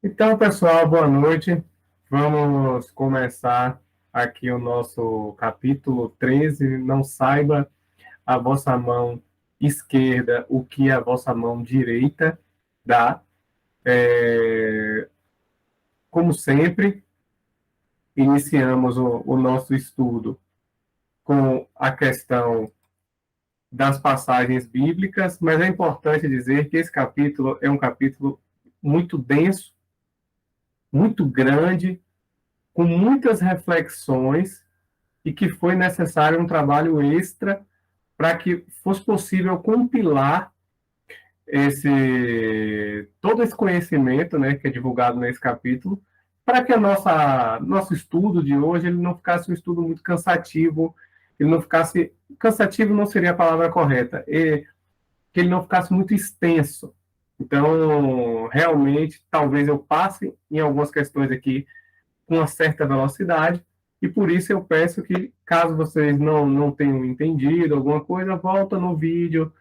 Então, pessoal, boa noite. Vamos começar aqui o nosso capítulo 13. Não saiba a vossa mão esquerda o que a vossa mão direita dá. Como sempre, iniciamos o nosso estudo com a questão das passagens bíblicas, mas é importante dizer que esse capítulo é um capítulo muito denso, muito grande, com muitas reflexões e que foi necessário um trabalho extra para que fosse possível compilar todo esse conhecimento, né, que é divulgado nesse capítulo, para que a nosso estudo de hoje ele não ficasse um estudo muito cansativo, ele não ficasse cansativo não seria a palavra correta, que ele não ficasse muito extenso. Então, realmente, talvez eu passe em algumas questões aqui com uma certa velocidade, e por isso eu peço que, caso vocês não tenham entendido alguma coisa, volta no vídeo,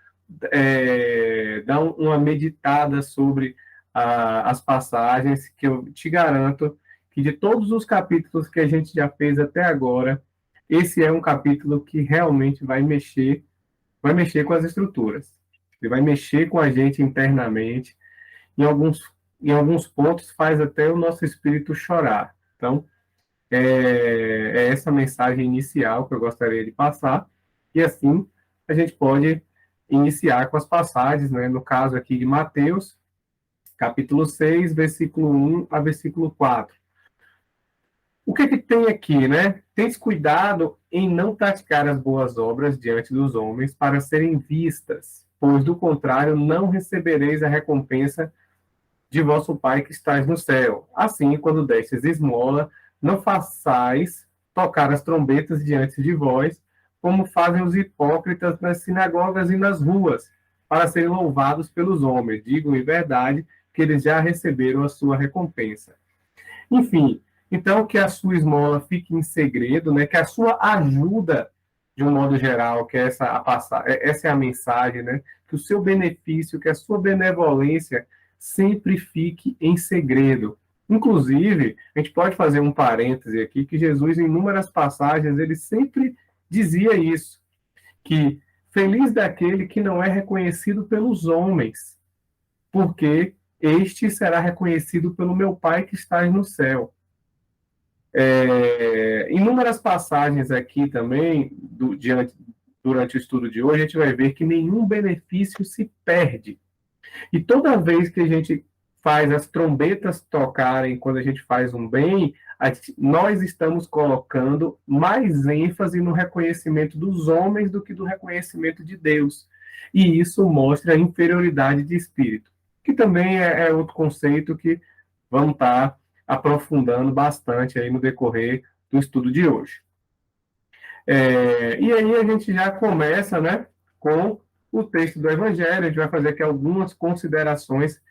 dá uma meditada sobre as passagens, que eu te garanto que de todos os capítulos que a gente já fez até agora, esse é um capítulo que realmente vai mexer com as estruturas. Ele vai mexer com a gente internamente, em alguns, em alguns pontos faz até o nosso espírito chorar. Então, é essa mensagem inicial que eu gostaria de passar, e assim a gente pode iniciar com as passagens, né? No caso aqui de Mateus, capítulo 6, versículo 1 a versículo 4. O que tem aqui, né? Tens cuidado em não praticar as boas obras diante dos homens para serem vistas, pois do contrário não recebereis a recompensa de vosso Pai que estais no céu. Assim, quando destes esmola, não façais tocar as trombetas diante de vós, como fazem os hipócritas nas sinagogas e nas ruas, para serem louvados pelos homens. Digo em verdade que eles já receberam a sua recompensa. Enfim, então que a sua esmola fique em segredo, né? Que a sua ajuda, de um modo geral, que essa é a mensagem, né? Que o seu benefício, que a sua benevolência sempre fique em segredo. Inclusive, a gente pode fazer um parêntese aqui, que Jesus, em inúmeras passagens, ele sempre dizia isso, que feliz daquele que não é reconhecido pelos homens, porque este será reconhecido pelo meu Pai que está no céu. Inúmeras passagens aqui também, durante o estudo de hoje, a gente vai ver que nenhum benefício se perde. E toda vez que a gente faz as trombetas tocarem, quando a gente faz um bem, nós estamos colocando mais ênfase no reconhecimento dos homens do que do reconhecimento de Deus. E isso mostra a inferioridade de espírito, que também é outro conceito que vamos estar aprofundando bastante aí no decorrer do estudo de hoje. E aí a gente já começa, né, com o texto do Evangelho. A gente vai fazer aqui algumas considerações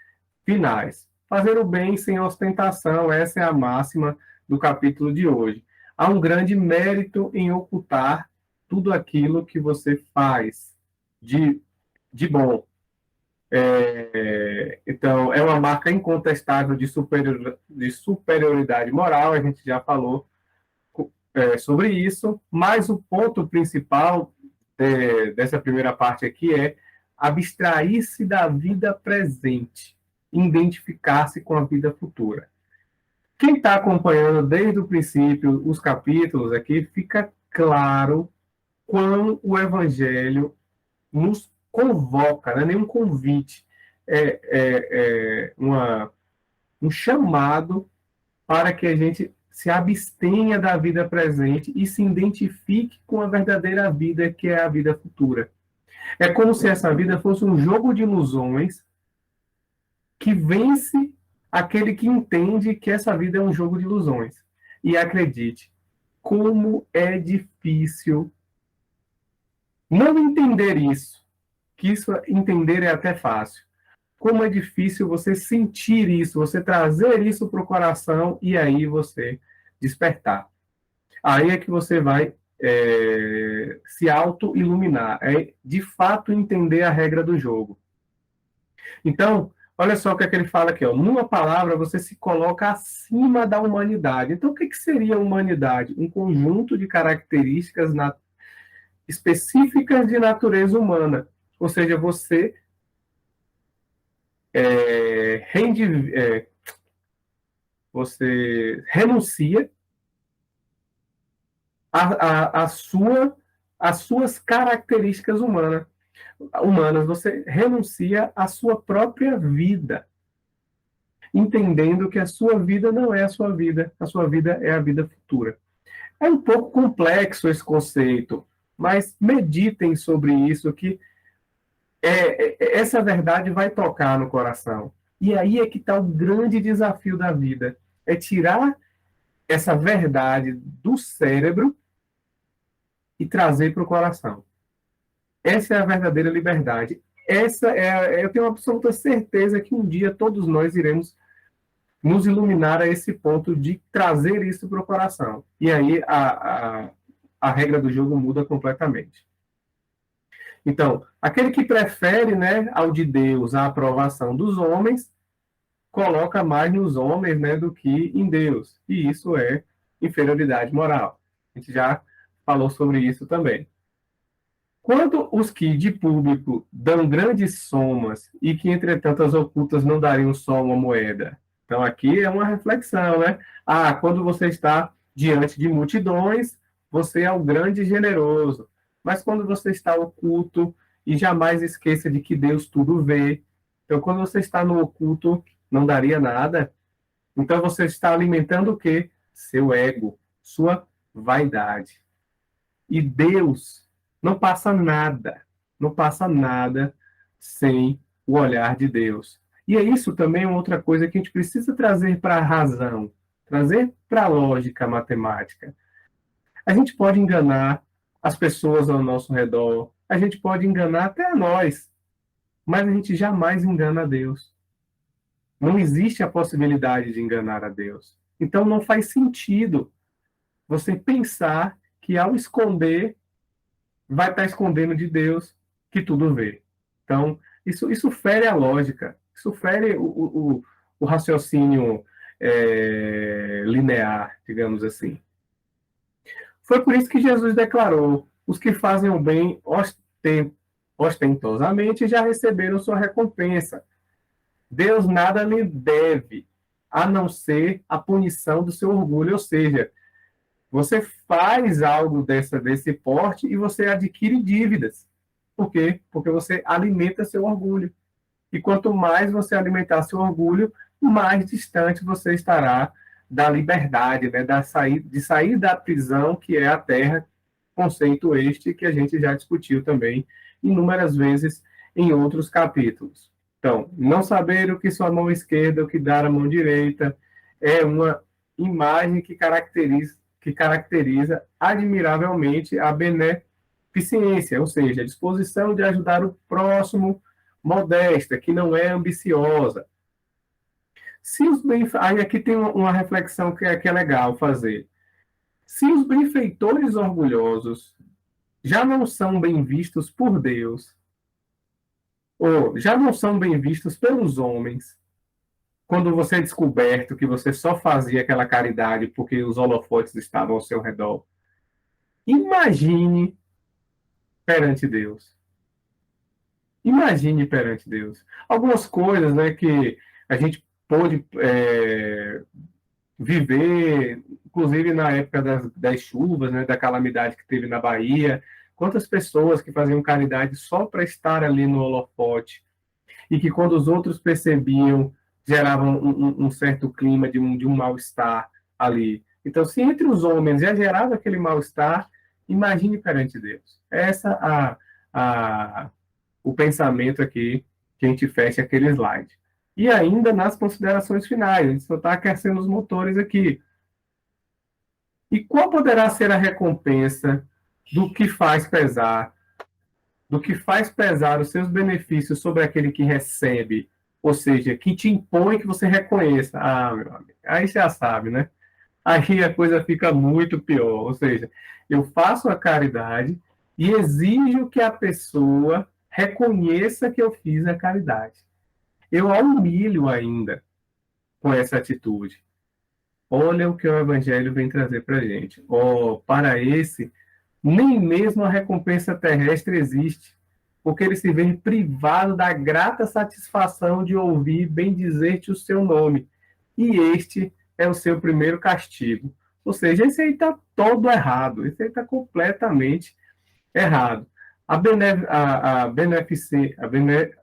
finais. Fazer o bem sem ostentação, essa é a máxima do capítulo de hoje. Há um grande mérito em ocultar tudo aquilo que você faz de bom. Então, é uma marca incontestável de superioridade moral, a gente já falou sobre isso, mas o ponto principal dessa primeira parte aqui é abstrair-se da vida presente, identificar-se com a vida futura. Quem está acompanhando desde o princípio os capítulos aqui, fica claro quão o Evangelho nos convoca, não é nenhum convite, um chamado para que a gente se abstenha da vida presente e se identifique com a verdadeira vida, que é a vida futura. É como se essa vida fosse um jogo de ilusões que vence aquele que entende que essa vida é um jogo de ilusões. E acredite, como é difícil não entender isso, que isso entender é até fácil. Como é difícil você sentir isso, você trazer isso para o coração e aí você despertar. Aí é que você vai se auto-iluminar, é de fato entender a regra do jogo. Então, Olha só o que é que ele fala aqui, ó. Numa palavra, você se coloca acima da humanidade. Então, o que que seria a humanidade? Um conjunto de características específicas de natureza humana. Ou seja, você você renuncia às suas características humanas. Você renuncia à sua própria vida, entendendo que a sua vida não é a sua vida é a vida futura. É um pouco complexo esse conceito, mas meditem sobre isso, que essa verdade vai tocar no coração. E aí é que está o grande desafio da vida, é tirar essa verdade do cérebro e trazer para o coração. Essa é a verdadeira liberdade. Eu tenho absoluta certeza que um dia todos nós iremos nos iluminar a esse ponto de trazer isso para o coração. E aí a regra do jogo muda completamente. Então, aquele que prefere, né, ao de Deus a aprovação dos homens, coloca mais nos homens, né, do que em Deus. E isso é inferioridade moral. A gente já falou sobre isso também. Quando os que de público dão grandes somas e que, entretanto, as ocultas não dariam só uma moeda. Então, aqui é uma reflexão, né? Quando você está diante de multidões, você é o grande e generoso. Mas quando você está oculto, e jamais esqueça de que Deus tudo vê. Então, quando você está no oculto, não daria nada. Então, você está alimentando o quê? Seu ego, sua vaidade. E Deus não passa nada sem o olhar de Deus. E é isso também uma outra coisa que a gente precisa trazer para a razão, trazer para a lógica matemática. A gente pode enganar as pessoas ao nosso redor, a gente pode enganar até a nós, mas a gente jamais engana a Deus. Não existe a possibilidade de enganar a Deus. Então não faz sentido você pensar que ao esconder vai estar escondendo de Deus que tudo vê. Então, isso fere a lógica, isso fere o raciocínio linear, digamos assim. Foi por isso que Jesus declarou: os que fazem o bem ostentosamente já receberam sua recompensa. Deus nada lhe deve, a não ser a punição do seu orgulho, ou seja, você faz algo desse porte e você adquire dívidas. Por quê? Porque você alimenta seu orgulho. E quanto mais você alimentar seu orgulho, mais distante você estará da liberdade, né? De sair da prisão que é a terra, conceito este que a gente já discutiu também inúmeras vezes em outros capítulos. Então, não saber o que sua mão esquerda, o que dá a mão direita, é uma imagem que caracteriza admiravelmente a beneficência, ou seja, a disposição de ajudar o próximo, modesta, que não é ambiciosa. Aí aqui tem uma reflexão que é legal fazer. Se os benfeitores orgulhosos já não são bem vistos por Deus, ou já não são bem vistos pelos homens, quando você é descoberto que você só fazia aquela caridade porque os holofotes estavam ao seu redor, imagine perante Deus. Imagine perante Deus. Algumas coisas, né, que a gente pôde viver, inclusive na época das chuvas, né, da calamidade que teve na Bahia. Quantas pessoas que faziam caridade só para estar ali no holofote e que, quando os outros percebiam, geravam um certo clima de um mal-estar ali. Então, se entre os homens já gerava aquele mal-estar, imagine perante Deus. O pensamento aqui que a gente fecha aquele slide. E ainda nas considerações finais, a gente só está aquecendo os motores aqui. E qual poderá ser a recompensa do que faz pesar os seus benefícios sobre aquele que recebe, ou seja, que te impõe que você reconheça? Meu amigo, aí você já sabe, né? Aí a coisa fica muito pior, ou seja, eu faço a caridade e exijo que a pessoa reconheça que eu fiz a caridade. eu a humilho ainda com essa atitude. Olha o que o Evangelho vem trazer para a gente. Oh, para esse, nem mesmo a recompensa terrestre existe, porque ele se vê privado da grata satisfação de ouvir bendizer-te o seu nome. E este é o seu primeiro castigo. Ou seja, esse aí está todo errado, esse aí está completamente errado. A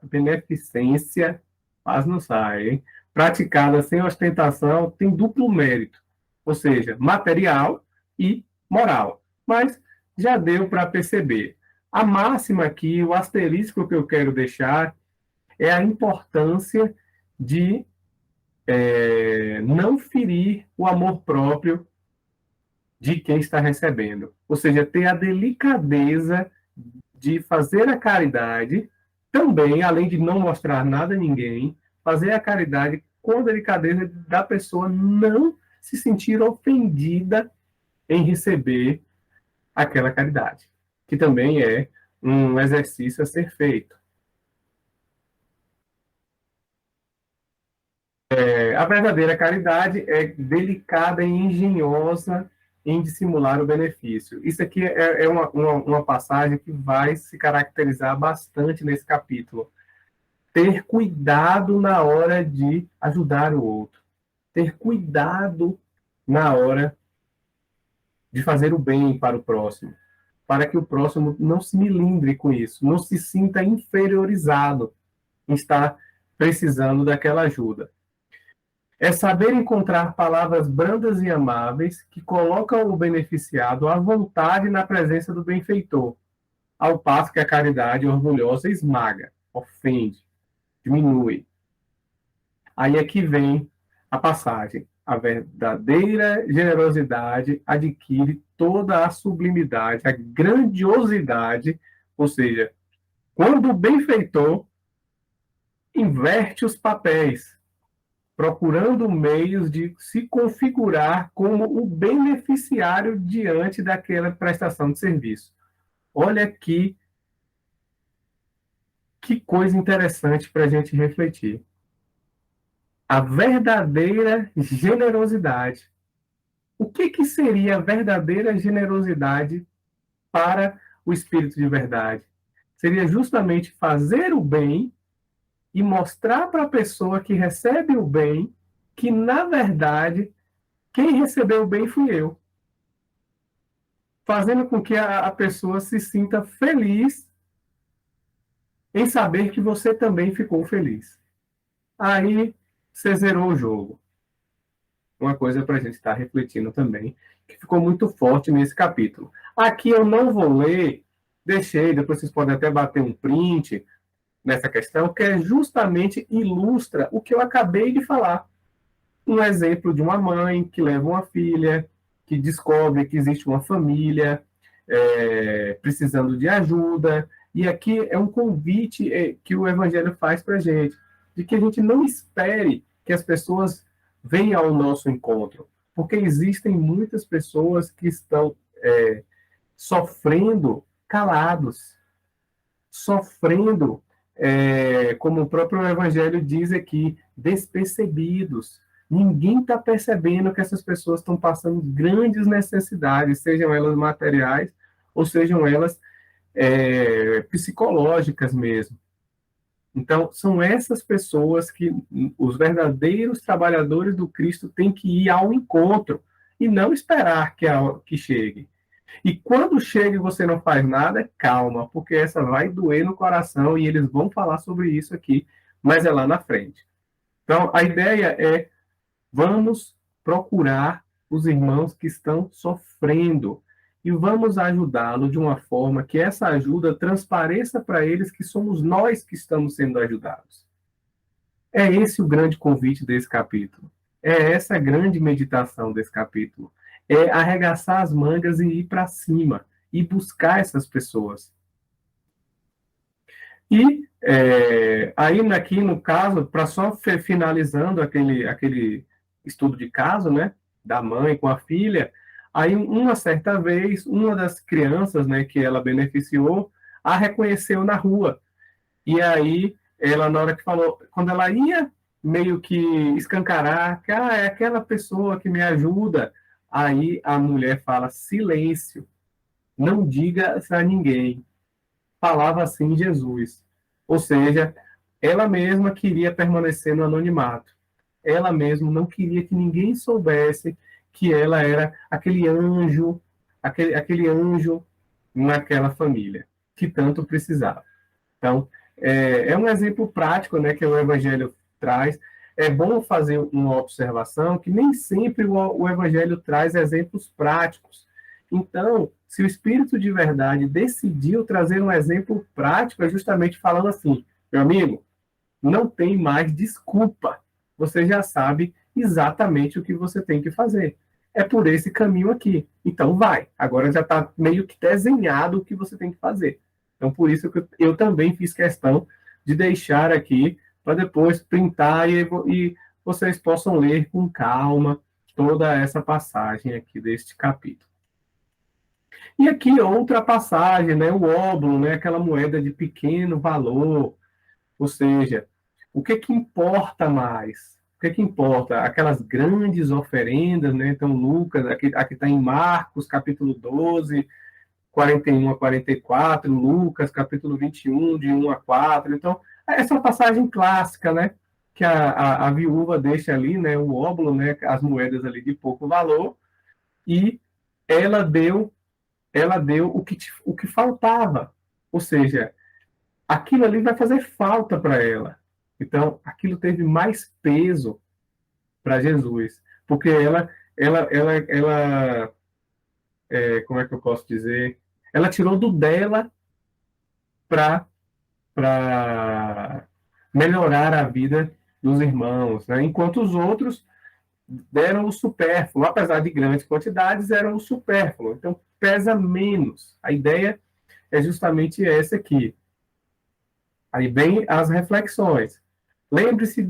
beneficência, quase não sai, hein? Praticada sem ostentação, tem duplo mérito, ou seja, material e moral. Mas já deu para perceber. A máxima aqui, o asterisco que eu quero deixar, é a importância de não ferir o amor próprio de quem está recebendo. Ou seja, ter a delicadeza de fazer a caridade, também, além de não mostrar nada a ninguém, fazer a caridade com a delicadeza da pessoa não se sentir ofendida em receber aquela caridade, que também é um exercício a ser feito. A verdadeira caridade é delicada e engenhosa em dissimular o benefício. Isso aqui é uma passagem que vai se caracterizar bastante nesse capítulo. Ter cuidado na hora de ajudar o outro. Ter cuidado na hora de fazer o bem para o próximo. Para que o próximo não se milindre com isso, não se sinta inferiorizado em estar precisando daquela ajuda. É saber encontrar palavras brandas e amáveis que colocam o beneficiado à vontade na presença do benfeitor, ao passo que a caridade orgulhosa esmaga, ofende, diminui. Aí é que vem a passagem. A verdadeira generosidade adquire toda a sublimidade, a grandiosidade, ou seja, quando o benfeitor inverte os papéis, procurando meios de se configurar como o beneficiário diante daquela prestação de serviço. Olha aqui que coisa interessante para a gente refletir. A verdadeira generosidade. O que seria a verdadeira generosidade para o espírito de verdade? Seria justamente fazer o bem e mostrar para a pessoa que recebe o bem que, na verdade, quem recebeu o bem fui eu. Fazendo com que a pessoa se sinta feliz em saber que você também ficou feliz. Aí você zerou o jogo. Uma coisa para a gente estar refletindo também, que ficou muito forte nesse capítulo. Aqui eu não vou ler, deixei, depois vocês podem até bater um print nessa questão, que justamente ilustra o que eu acabei de falar. Um exemplo de uma mãe que leva uma filha, que descobre que existe uma família precisando de ajuda, e aqui é um convite que o Evangelho faz para a gente, de que a gente não espere que as pessoas venham ao nosso encontro, porque existem muitas pessoas que estão sofrendo calados, sofrendo, como o próprio Evangelho diz aqui, despercebidos. Ninguém está percebendo que essas pessoas estão passando grandes necessidades, sejam elas materiais ou sejam elas psicológicas mesmo. Então, são essas pessoas que os verdadeiros trabalhadores do Cristo têm que ir ao encontro e não esperar que chegue. E quando chega e você não faz nada, calma, porque essa vai doer no coração e eles vão falar sobre isso aqui, mas é lá na frente. Então, a ideia é vamos procurar os irmãos que estão sofrendo e vamos ajudá-los de uma forma que essa ajuda transpareça para eles que somos nós que estamos sendo ajudados. É esse o grande convite desse capítulo. É essa a grande meditação desse capítulo. É arregaçar as mangas e ir para cima e buscar essas pessoas. E aí aqui no caso, para só finalizando aquele estudo de caso, né, da mãe com a filha, aí uma certa vez, uma das crianças, né, que ela beneficiou, a reconheceu na rua. E aí ela, na hora que falou, quando ela ia meio que escancarar, que é aquela pessoa que me ajuda, aí a mulher fala, silêncio, não diga a ninguém. Falava assim Jesus. Ou seja, ela mesma queria permanecer no anonimato. Ela mesma não queria que ninguém soubesse que ela era aquele anjo naquela família, que tanto precisava. Então, é um exemplo prático, né, que o Evangelho traz. É bom fazer uma observação que nem sempre o Evangelho traz exemplos práticos. Então, se o Espírito de verdade decidiu trazer um exemplo prático, é justamente falando assim, meu amigo, não tem mais desculpa. Você já sabe exatamente o que você tem que fazer. É por esse caminho aqui. Então vai. Agora já está meio que desenhado o que você tem que fazer. Então por isso que eu também fiz questão de deixar aqui para depois printar e vocês possam ler com calma toda essa passagem aqui deste capítulo. E aqui outra passagem, né, o óbolo, né, aquela moeda de pequeno valor, ou seja, o que que importa mais? O que que importa? Aquelas grandes oferendas, né? Então, Lucas, aqui está em Marcos, capítulo 12, 41 a 44, Lucas, capítulo 21, de 1 a 4. Então, essa é uma passagem clássica, né? Que a viúva deixa ali, né? O óbolo, né? As moedas ali de pouco valor, e ela deu, ela deu o que faltava. Ou seja, aquilo ali vai fazer falta para ela. Então, aquilo teve mais peso para Jesus, porque como é que eu posso dizer? Ela tirou do dela para melhorar a vida dos irmãos, né? Enquanto os outros deram o supérfluo, apesar de grandes quantidades, eram o supérfluo. Então, pesa menos. A ideia é justamente essa aqui. Aí vem as reflexões. Lembre-se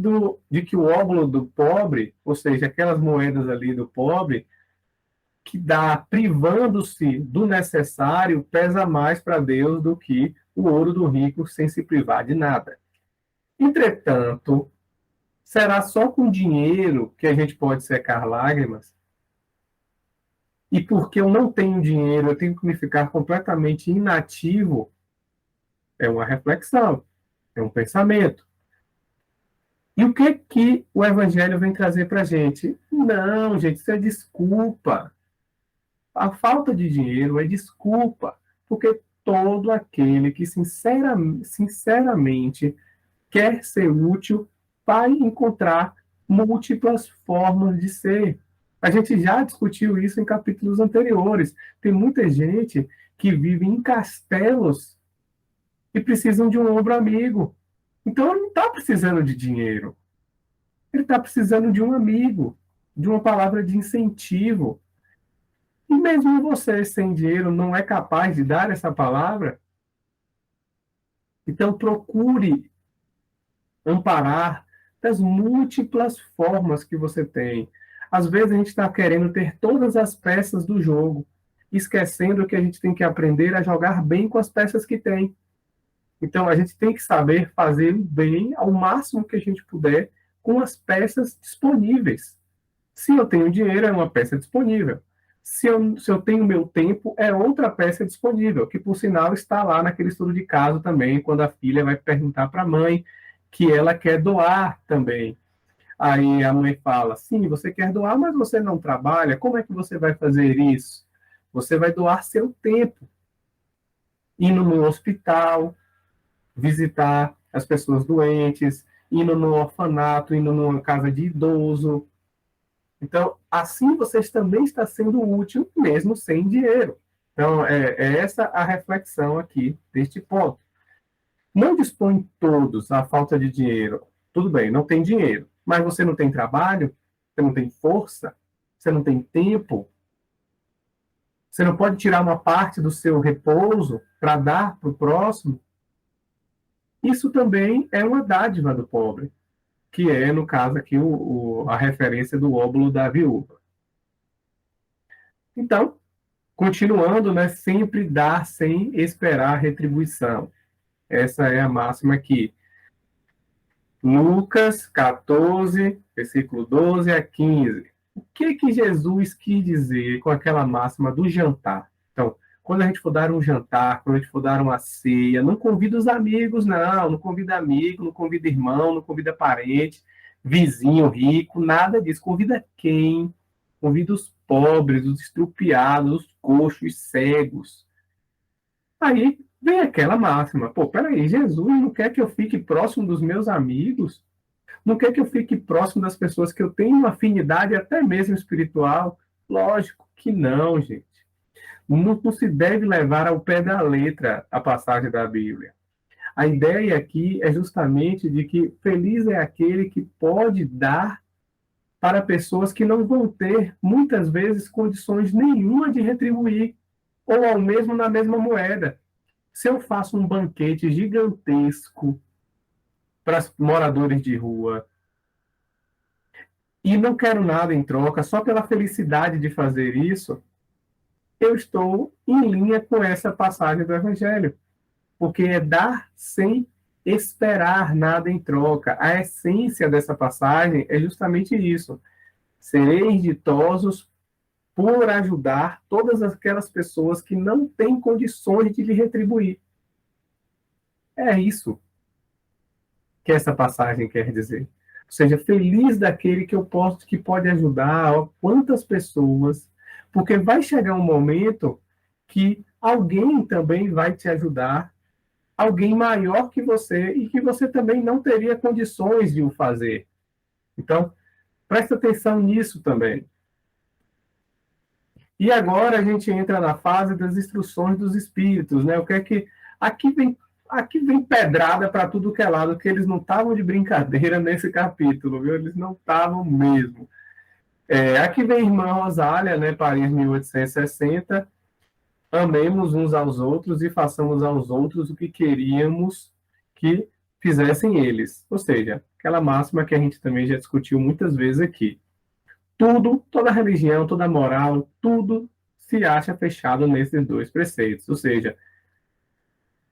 de que o óbolo do pobre, ou seja, aquelas moedas ali do pobre, que dá privando-se do necessário, pesa mais para Deus do que o ouro do rico sem se privar de nada. Entretanto, será só com dinheiro que a gente pode secar lágrimas? E porque eu não tenho dinheiro, eu tenho que me ficar completamente inativo? É uma reflexão, é um pensamento. E o que que o Evangelho vem trazer para a gente? Não, gente, isso é desculpa. A falta de dinheiro é desculpa, porque todo aquele que sinceramente quer ser útil vai encontrar múltiplas formas de ser. A gente já discutiu isso em capítulos anteriores. Tem muita gente que vive em castelos e precisam de um ombro amigo. Então, ele não está precisando de dinheiro. Ele está precisando de um amigo, de uma palavra de incentivo. E mesmo você, sem dinheiro, não é capaz de dar essa palavra, então procure amparar das múltiplas formas que você tem. Às vezes a gente está querendo ter todas as peças do jogo, esquecendo que a gente tem que aprender a jogar bem com as peças que tem. Então a gente tem que saber fazer bem ao máximo que a gente puder com as peças disponíveis. Se eu tenho dinheiro, é uma peça disponível. Se eu tenho meu tempo, é outra peça disponível, que por sinal está lá naquele estudo de caso também, quando a filha vai perguntar para a mãe que ela quer doar também. Aí a mãe fala: sim, você quer doar, mas você não trabalha, como é que você vai fazer isso? Você vai doar seu tempo, indo no hospital, visitar as pessoas doentes, indo no orfanato, indo numa casa de idoso. Então, assim vocês também está sendo útil, mesmo sem dinheiro. Então, é essa a reflexão aqui deste ponto. Não dispõem todos a falta de dinheiro. Tudo bem, não tem dinheiro, mas você não tem trabalho, você não tem força, você não tem tempo, você não pode tirar uma parte do seu repouso para dar para o próximo. Isso também é uma dádiva do pobre, que é, no caso aqui, a referência do óbolo da viúva. Então, continuando, né, sempre dar sem esperar retribuição. Essa é a máxima aqui. Lucas 14, versículo 12 a 15. O que Jesus quis dizer com aquela máxima do jantar? Então, quando a gente for dar um jantar, quando a gente for dar uma ceia, não convida os amigos, não convida amigo, não convida irmão, não convida parente, vizinho rico, nada disso. Convida quem? Convida os pobres, os estrupiados, os coxos, os cegos. Aí vem aquela máxima, pô, peraí, Jesus não quer que eu fique próximo dos meus amigos? Não quer que eu fique próximo das pessoas que eu tenho uma afinidade até mesmo espiritual? Lógico que não, gente. Não se deve levar ao pé da letra a passagem da Bíblia. A ideia aqui é justamente de que feliz é aquele que pode dar para pessoas que não vão ter, muitas vezes, condições nenhuma de retribuir, ou ao mesmo na mesma moeda. Se eu faço um banquete gigantesco para os moradores de rua e não quero nada em troca, só pela felicidade de fazer isso, eu estou em linha com essa passagem do Evangelho, porque é dar sem esperar nada em troca. A essência dessa passagem é justamente isso. Sereis ditosos por ajudar todas aquelas pessoas que não têm condições de lhe retribuir. É isso que essa passagem quer dizer. Ou seja, feliz daquele que eu posso, que pode ajudar quantas pessoas, porque vai chegar um momento que alguém também vai te ajudar, alguém maior que você e que você também não teria condições de o fazer. Então, presta atenção nisso também. E agora a gente entra na fase das instruções dos espíritos, né? O que é que aqui vem pedrada para tudo que é lado, que eles não estavam de brincadeira nesse capítulo, viu? Eles não estavam mesmo. Aqui vem a irmã Rosália, né? Paris 1860. Amemos uns aos outros e façamos aos outros o que queríamos que fizessem eles. Ou seja, aquela máxima que a gente também já discutiu muitas vezes aqui. Tudo, toda religião, toda moral, tudo se acha fechado nesses dois preceitos. Ou seja,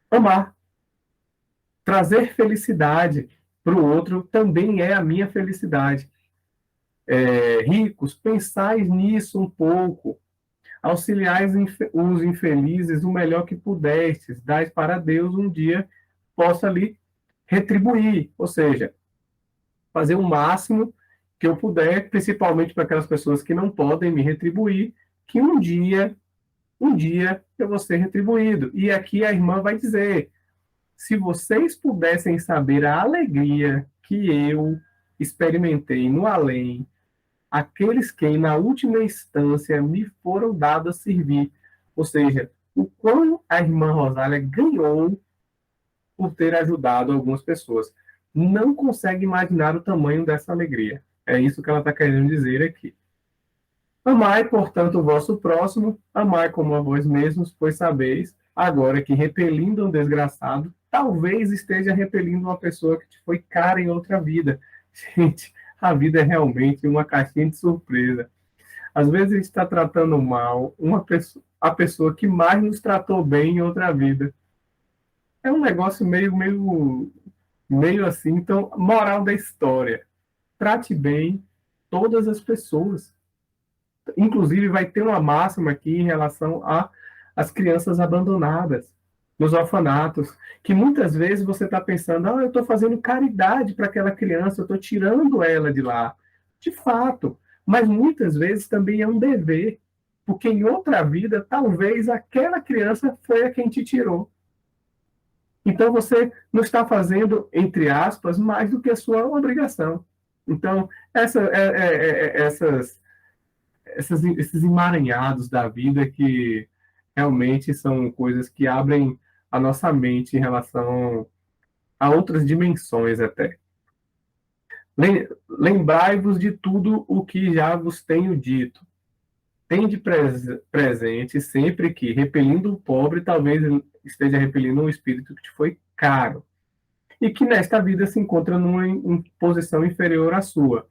amar, trazer felicidade para o outro também é a minha felicidade. Ricos, pensais nisso um pouco. Auxiliais os infelizes o melhor que pudestes, dais para Deus um dia possa lhe retribuir. Ou seja, fazer o máximo que eu puder, principalmente para aquelas pessoas que não podem me retribuir, que um dia eu vou ser retribuído. E aqui a irmã vai dizer: se vocês pudessem saber a alegria que eu experimentei no além, aqueles que na última instância me foram dados a servir. Ou seja, o quão a irmã Rosália ganhou por ter ajudado algumas pessoas. Não consegue imaginar o tamanho dessa alegria. É isso que ela está querendo dizer aqui. Amai, portanto, o vosso próximo, amai como a vós mesmos, pois sabeis agora que repelindo um desgraçado, talvez esteja repelindo uma pessoa que te foi cara em outra vida. Gente, a vida é realmente uma caixinha de surpresa. Às vezes a gente está tratando mal a pessoa que mais nos tratou bem em outra vida. É um negócio meio assim. Então, moral da história: trate bem todas as pessoas. Inclusive, vai ter uma máxima aqui em relação às crianças abandonadas nos orfanatos, que muitas vezes você está pensando: eu estou fazendo caridade para aquela criança, eu estou tirando ela de lá. De fato, mas muitas vezes também é um dever, porque em outra vida, talvez aquela criança foi a quem te tirou. Então, você não está fazendo, entre aspas, mais do que a sua obrigação. Então, esses emaranhados da vida que realmente são coisas que abrem a nossa mente em relação a outras dimensões até. Lembrai-vos de tudo o que já vos tenho dito. Tende presente sempre que, repelindo o pobre, talvez esteja repelindo um espírito que te foi caro, e que nesta vida se encontra numa posição inferior à sua.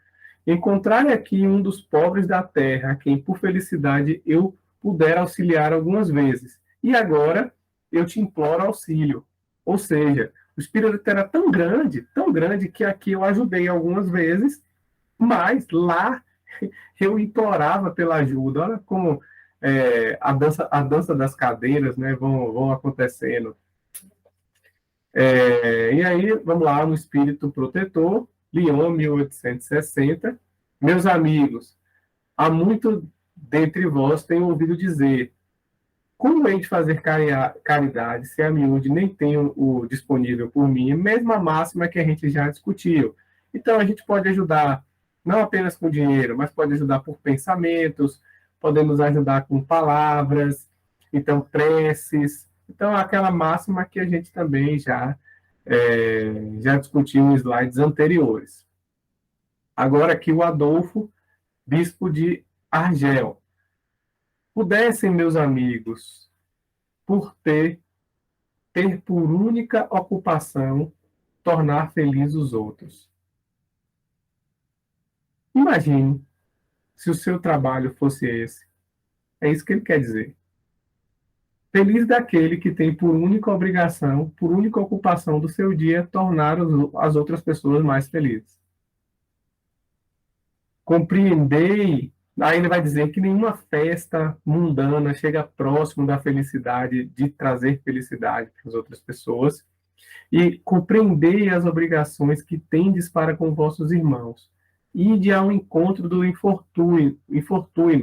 Encontrai aqui um dos pobres da terra, a quem por felicidade eu puder auxiliar algumas vezes, e agora eu te imploro auxílio. Ou seja, O espírito era tão grande, que aqui eu ajudei algumas vezes, mas lá eu implorava pela ajuda. Olha como a dança das cadeiras, né, vão acontecendo. E aí, vamos lá, no espírito protetor, Lyon, 1860. Meus amigos, há muito dentre vós tenho ouvido dizer: como hei de fazer caridade se a miúde nem tenho o disponível por mim? Mesma máxima que a gente já discutiu. Então, a gente pode ajudar não apenas com dinheiro, mas pode ajudar por pensamentos, podemos ajudar com palavras, então, preces. Então, aquela máxima que a gente também já discutiu em slides anteriores. Agora aqui o Adolfo, bispo de Argel. Pudessem, meus amigos, por ter por única ocupação tornar felizes os outros. Imagine se o seu trabalho fosse esse. É isso que ele quer dizer. Feliz daquele que tem por única obrigação, por única ocupação do seu dia, tornar as outras pessoas mais felizes. Compreendei, aí ele vai dizer que nenhuma festa mundana chega próximo da felicidade, de trazer felicidade para as outras pessoas, e compreendei as obrigações que tendes para com vossos irmãos. Ide ao encontro do infortúnio,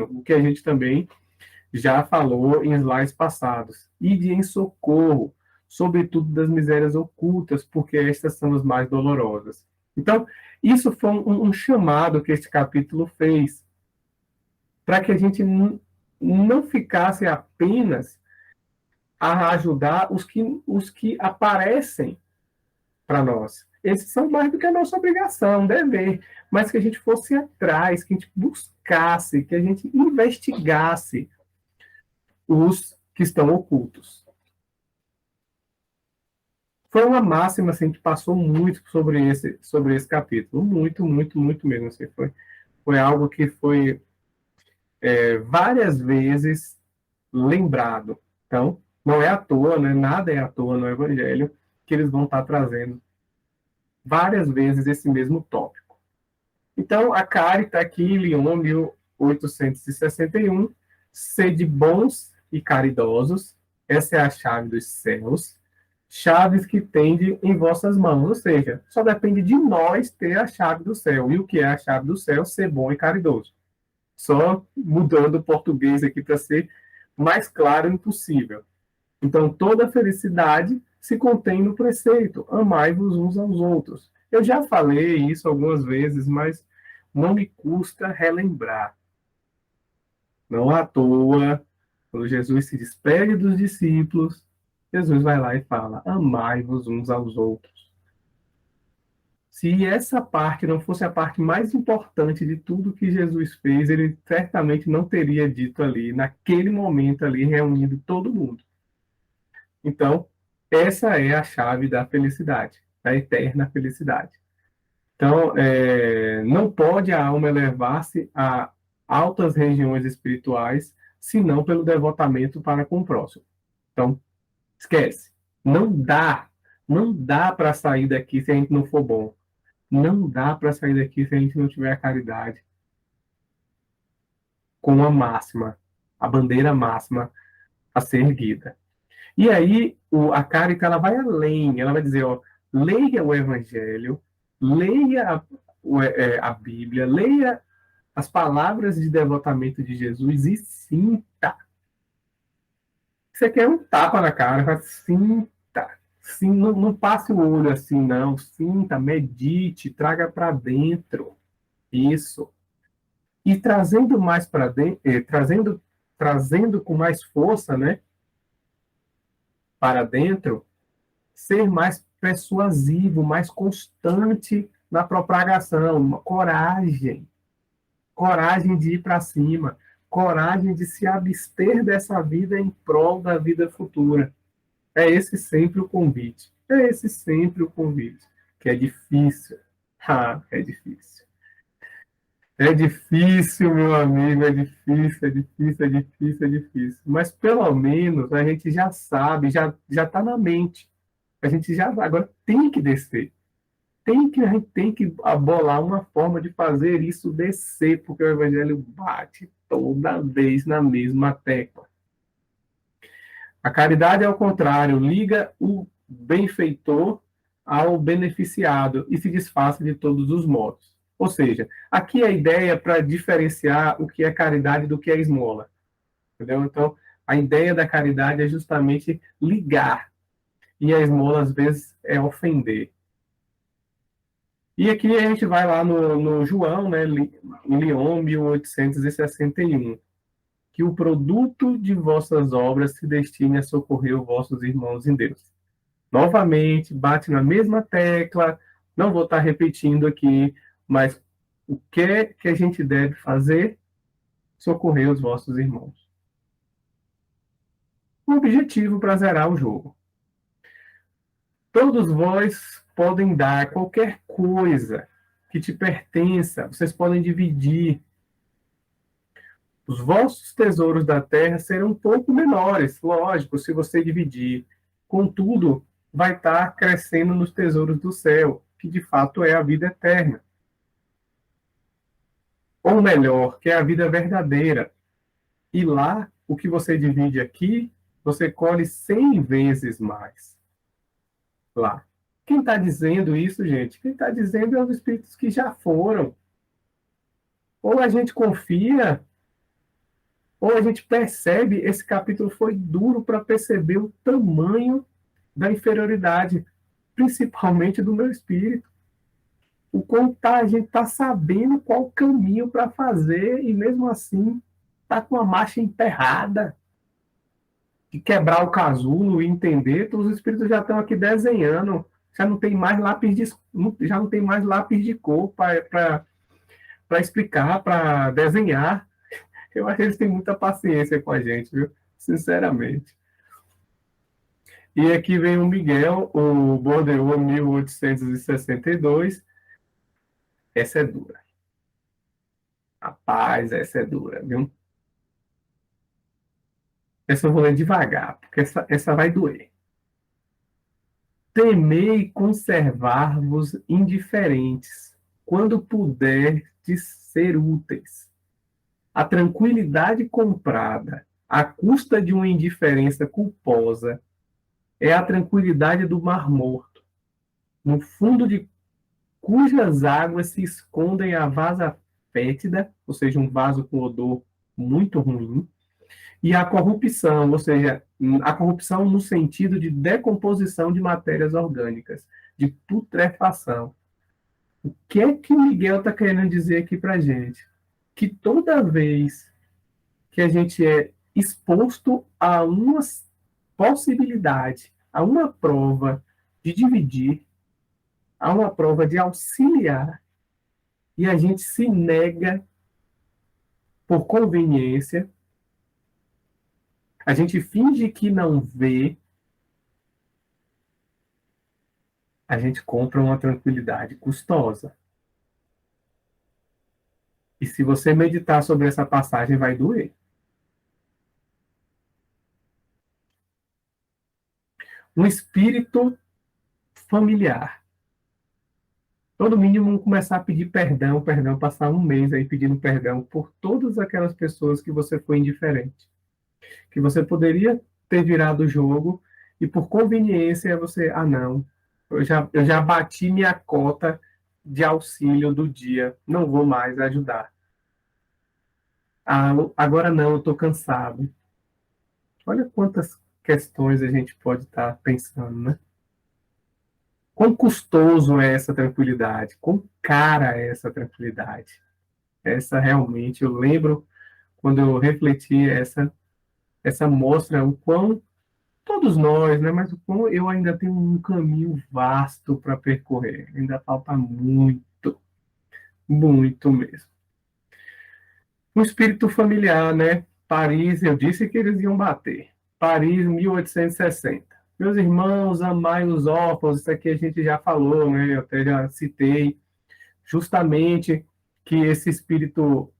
o que a gente também já falou em slides passados. Ide em socorro, sobretudo das misérias ocultas, porque estas são as mais dolorosas. Então, isso foi um chamado que este capítulo fez, para que a gente não ficasse apenas a ajudar os que aparecem para nós. Esses são mais do que a nossa obrigação, dever, mas que a gente fosse atrás, que a gente buscasse, que a gente investigasse os que estão ocultos. Foi uma máxima assim, que passou muito sobre esse capítulo, muito, muito, muito mesmo. Assim, foi algo que foi várias vezes lembrado. Então, não é à toa, né? Nada é à toa no Evangelho, que eles vão estar trazendo várias vezes esse mesmo tópico. Então, a Cari está aqui em Lyon, 1861. Sede bons e caridosos, essa é a chave dos céus, chaves que tende em vossas mãos, ou seja, só depende de nós ter a chave do céu. E o que é a chave do céu? Ser bom e caridoso. Só mudando o português aqui para ser mais claro impossível. Então, toda felicidade se contém no preceito: amai-vos uns aos outros. Eu já falei isso algumas vezes, mas não me custa relembrar. Não à toa, quando Jesus se despede dos discípulos, Jesus vai lá e fala: amai-vos uns aos outros. Se essa parte não fosse a parte mais importante de tudo que Jesus fez, ele certamente não teria dito ali, naquele momento ali, reunindo todo mundo. Então, essa é a chave da felicidade, da eterna felicidade. Então, não pode a alma elevar-se a altas regiões espirituais, senão pelo devotamento para com o próximo. Então, esquece. Não dá para sair daqui se a gente não for bom. Não dá para sair daqui se a gente não tiver a caridade com a máxima, a bandeira máxima a ser erguida. E aí, a Carica, ela vai além, ela vai dizer, ó, leia o Evangelho, leia a Bíblia, leia as palavras de devotamento de Jesus e sinta. Você quer um tapa na cara, sinta. Sim, não passe o olho assim, não. Sinta, medite, traga para dentro. Isso. E trazendo mais para dentro, trazendo com mais força, né, para dentro, ser mais persuasivo, mais constante na propagação, coragem de ir para cima, coragem de se abster dessa vida em prol da vida futura. É esse sempre o convite. É esse sempre o convite. Que é difícil. É difícil. É difícil, meu amigo, é difícil, é difícil, é difícil, é difícil. Mas pelo menos a gente já sabe, já está na mente. A gente já agora tem que descer. A gente tem que bolar uma forma de fazer isso descer, porque o evangelho bate toda vez na mesma tecla. A caridade, ao contrário, liga o benfeitor ao beneficiado e se disfarça de todos os modos. Ou seja, aqui a ideia para diferenciar o que é caridade do que é esmola. Entendeu? Então, a ideia da caridade é justamente ligar, e a esmola, às vezes, é ofender. E aqui a gente vai lá no João, né, em Lyon, 1861, que o produto de vossas obras se destine a socorrer os vossos irmãos em Deus. Novamente, bate na mesma tecla, não vou estar repetindo aqui, mas o que é que a gente deve fazer? Socorrer os vossos irmãos. O objetivo para zerar o jogo. Todos vós podem dar qualquer coisa que te pertença, vocês podem dividir. Os vossos tesouros da terra serão um pouco menores, lógico, se você dividir. Contudo, vai estar crescendo nos tesouros do céu, que de fato é a vida eterna. Ou melhor, que é a vida verdadeira. E lá, o que você divide aqui, você colhe 100 vezes mais. Lá. Quem está dizendo isso, gente? Quem está dizendo é os espíritos que já foram. Ou a gente confia, ou a gente percebe, esse capítulo foi duro para perceber o tamanho da inferioridade, principalmente do meu espírito. O quanto a gente está sabendo qual o caminho para fazer e mesmo assim está com a marcha emperrada. De quebrar o casulo e entender, os espíritos já estão aqui desenhando, já não tem mais lápis de cor para explicar, para desenhar. Eu acho que eles têm muita paciência com a gente, viu? Sinceramente. E aqui vem o Miguel, o Bordeaux 1862. Essa é dura. Rapaz, essa é dura, viu? Essa eu vou ler devagar, porque essa vai doer. Temei conservar-vos indiferentes, quando puderdes ser úteis. A tranquilidade comprada, à custa de uma indiferença culposa, é a tranquilidade do Mar Morto, no fundo de cujas águas se escondem a vasa fétida, ou seja, um vaso com odor muito ruim, e a corrupção, ou seja, a corrupção no sentido de decomposição de matérias orgânicas, de putrefação. O que é que o Miguel está querendo dizer aqui para a gente? Que toda vez que a gente é exposto a uma possibilidade, a uma prova de dividir, a uma prova de auxiliar, e a gente se nega por conveniência, a gente finge que não vê, a gente compra uma tranquilidade custosa. E se você meditar sobre essa passagem, vai doer. Um espírito familiar. Todo mínimo começar a pedir perdão, passar um mês aí pedindo perdão por todas aquelas pessoas que você foi indiferente. Que você poderia ter virado o jogo e por conveniência você, não, eu já bati minha cota de auxílio do dia, não vou mais ajudar. Agora não, eu estou cansado. Olha quantas questões a gente pode estar pensando, né? Quão custoso é essa tranquilidade? Quão cara é essa tranquilidade? Essa realmente, eu lembro quando eu refleti essa mostra o quão todos nós, né? Mas o quão eu ainda tenho um caminho vasto para percorrer. Ainda falta muito, muito mesmo. Um espírito familiar, né? Paris, eu disse que eles iam bater. Paris, 1860. Meus irmãos, amai os órfãos, isso aqui a gente já falou, né? Eu até já citei, justamente que esse espírito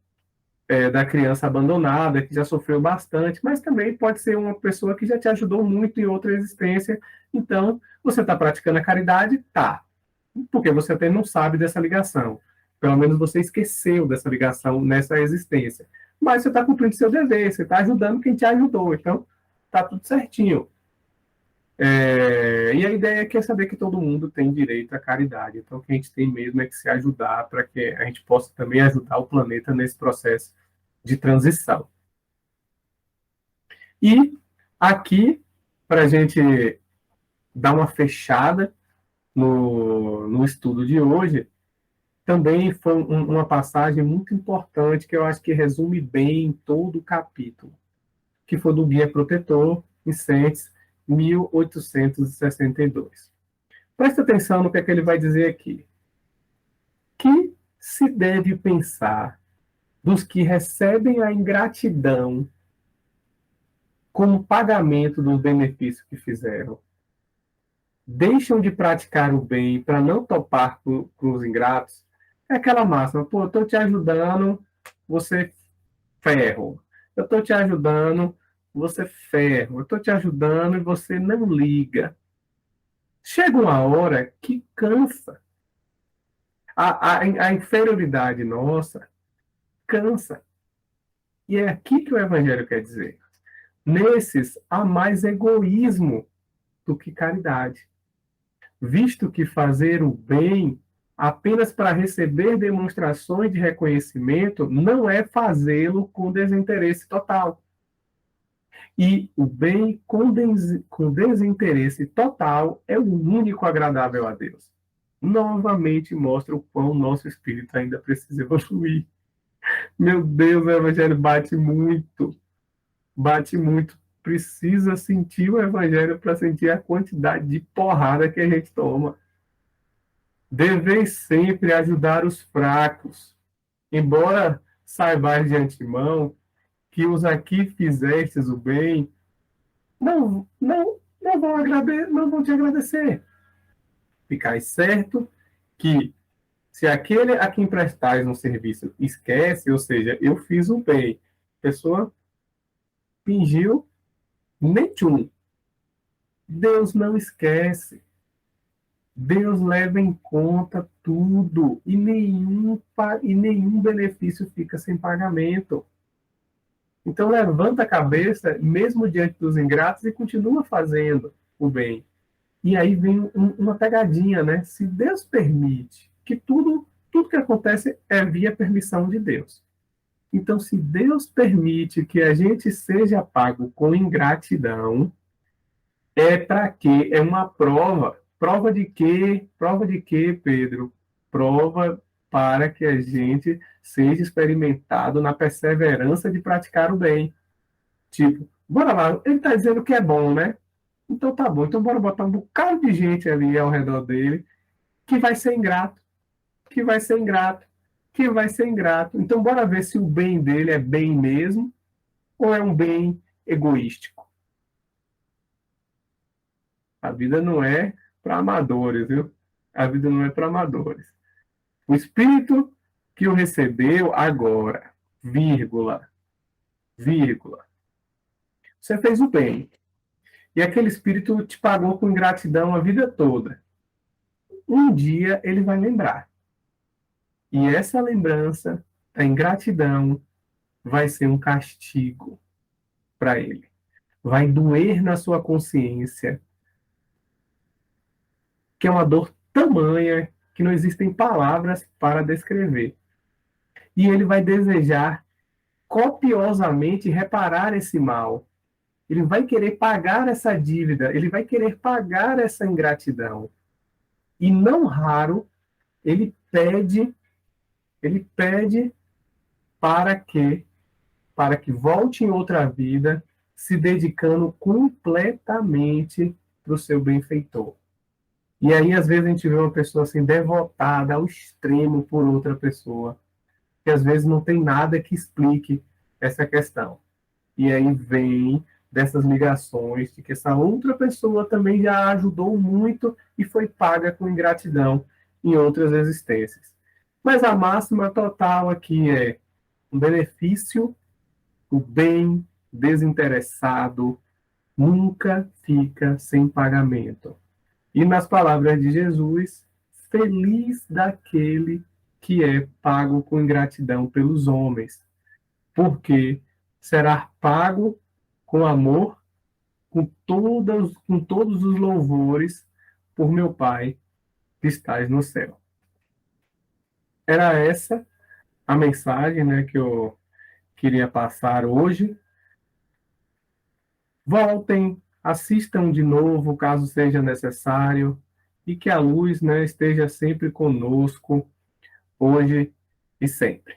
da criança abandonada, que já sofreu bastante, mas também pode ser uma pessoa que já te ajudou muito em outra existência. Então, você está praticando a caridade? Tá. Porque você até não sabe dessa ligação. Pelo menos você esqueceu dessa ligação nessa existência. Mas você está cumprindo seu dever, você está ajudando quem te ajudou. Então, tá tudo certinho. E a ideia é saber que todo mundo tem direito à caridade. Então, o que a gente tem mesmo é que se ajudar para que a gente possa também ajudar o planeta nesse processo de transição. E aqui, para a gente dar uma fechada no estudo de hoje, também foi uma passagem muito importante que eu acho que resume bem todo o capítulo, que foi do Guia Protetor, Vicentes, 1862. Presta atenção no que é que ele vai dizer aqui. Que se deve pensar dos que recebem a ingratidão como pagamento dos benefícios que fizeram? Deixam de praticar o bem para não topar com os ingratos? É aquela máxima, pô, eu estou te ajudando, você ferro. Eu estou te ajudando, você ferro. Eu estou te ajudando e você não liga. Chega uma hora que cansa. A inferioridade nossa cansa. E é aqui que o Evangelho quer dizer. Nesses há mais egoísmo do que caridade, visto que fazer o bem apenas para receber demonstrações de reconhecimento não é fazê-lo com desinteresse total. E o bem com desinteresse total é o único agradável a Deus. Novamente mostra o quão nosso espírito ainda precisa evoluir. Meu Deus, o Evangelho bate muito. Bate muito. Precisa sentir o Evangelho para sentir a quantidade de porrada que a gente toma. Deveis sempre ajudar os fracos, embora saibais de antemão que os aqui fizestes o bem, não vão te agradecer. Ficai certo que se aquele a quem prestais um serviço esquece, ou seja, eu fiz o bem, a pessoa fingiu nem tchum. Deus não esquece. Deus leva em conta tudo e nenhum benefício fica sem pagamento. Então levanta a cabeça, mesmo diante dos ingratos, e continua fazendo o bem. E aí vem uma pegadinha, né? Se Deus permite que tudo que acontece é via permissão de Deus. Então, se Deus permite que a gente seja pago com ingratidão, é para quê? É uma prova. Prova de quê? Prova de quê, Pedro? Prova para que a gente seja experimentado na perseverança de praticar o bem. Tipo, bora lá, ele está dizendo que é bom, né? Então tá bom, então bora botar um bocado de gente ali ao redor dele que vai ser ingrato, que vai ser ingrato, que vai ser ingrato. Então bora ver se o bem dele é bem mesmo ou é um bem egoístico. A vida não é para amadores, viu? A vida não é para amadores. O Espírito que o recebeu agora, vírgula, vírgula. Você fez o bem. E aquele Espírito te pagou com ingratidão a vida toda. Um dia ele vai lembrar. E essa lembrança da ingratidão vai ser um castigo para ele. Vai doer na sua consciência, que é uma dor tamanha que não existem palavras para descrever. E ele vai desejar copiosamente reparar esse mal. Ele vai querer pagar essa dívida, ele vai querer pagar essa ingratidão. E não raro, ele pede para que volte em outra vida, se dedicando completamente para o seu benfeitor. E aí, às vezes, a gente vê uma pessoa assim, devotada ao extremo por outra pessoa, que às vezes não tem nada que explique essa questão. E aí vem dessas ligações de que essa outra pessoa também já ajudou muito e foi paga com ingratidão em outras existências. Mas a máxima total aqui é: O benefício, o bem desinteressado, nunca fica sem pagamento. E nas palavras de Jesus, feliz daquele que é pago com ingratidão pelos homens, porque será pago com amor, com todos os louvores por meu Pai que estás no céu. Era essa a mensagem, né, que eu queria passar hoje. Voltem, assistam de novo, caso seja necessário, e que a luz, né, esteja sempre conosco, hoje e sempre.